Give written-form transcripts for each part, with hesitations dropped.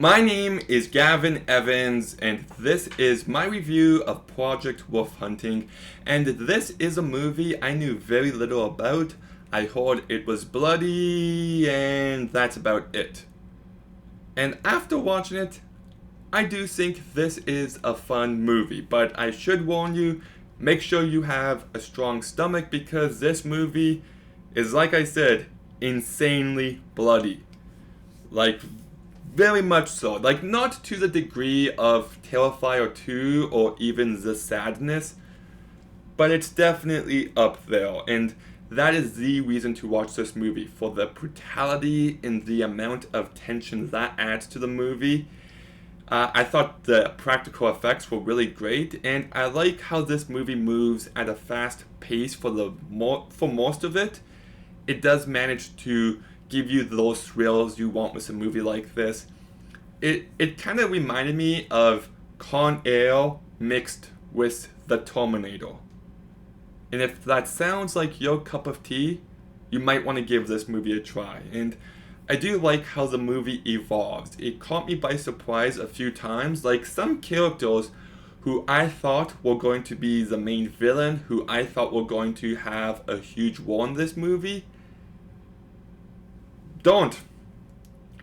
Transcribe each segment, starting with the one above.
My name is Gavin Evans, and this is my review of Project Wolf Hunting. And this is a movie I knew very little about. I heard it was bloody, and that's about it. And after watching it, I do think this is a fun movie, but I should warn you, make sure you have a strong stomach because this movie is, like I said, insanely bloody. Like, very much so. Like, not to the degree of Terrifier 2 or even The Sadness, but it's definitely up there. And that is the reason to watch this movie, for the brutality and the amount of tension that adds to the movie. I thought the practical effects were really great, and I like how this movie moves at a fast pace for most of it. It does manage to give you those thrills you want with a movie like this. It kind of reminded me of Con Air mixed with The Terminator. And if that sounds like your cup of tea, you might want to give this movie a try. And I do like how the movie evolves. It caught me by surprise a few times. Like, some characters who I thought were going to be the main villain, who I thought were going to have a huge role in this movie, don't.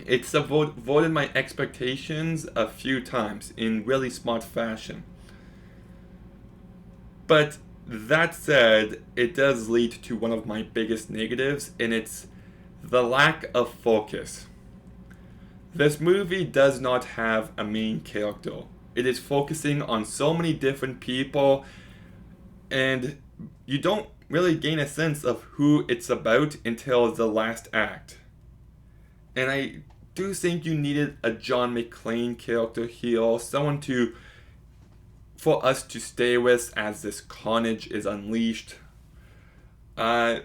It subverted my expectations a few times in really smart fashion. But that said, it does lead to one of my biggest negatives, and it's the lack of focus. This movie does not have a main character. It is focusing on so many different people, and you don't really gain a sense of who it's about until the last act. And I do think you needed a John McClane character here, someone for us to stay with as this carnage is unleashed. I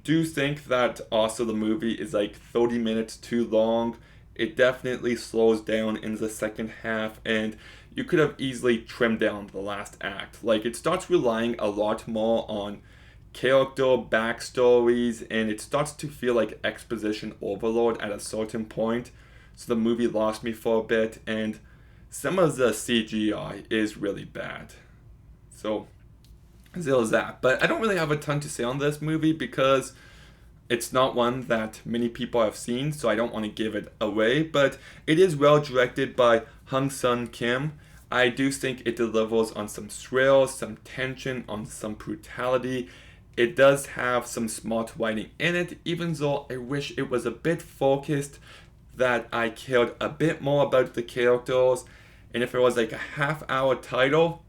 do think that also the movie is like 30 minutes too long. It definitely slows down in the second half, and you could have easily trimmed down the last act. Like, it starts relying a lot more on character backstories, and it starts to feel like exposition overload at a certain point. So the movie lost me for a bit, and some of the CGI is really bad. So there's that. But I don't really have a ton to say on this movie because it's not one that many people have seen, so I don't want to give it away. But it is well directed by Hong-seon Kim. I do think it delivers on some thrills, some tension, on some brutality. It does have some smart writing in it, even though I wish it was a bit focused, that I cared a bit more about the characters. And if it was like a half-hour title,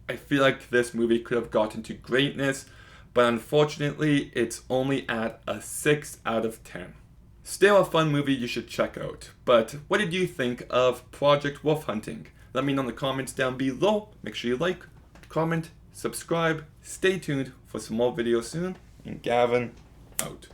I feel like this movie could have gotten to greatness, but unfortunately, it's only at a 6 out of 10. Still a fun movie you should check out. But what did you think of Project Wolf Hunting? Let me know in the comments down below. Make sure you like, comment, subscribe. Stay tuned for some more videos soon. And Gavin, out.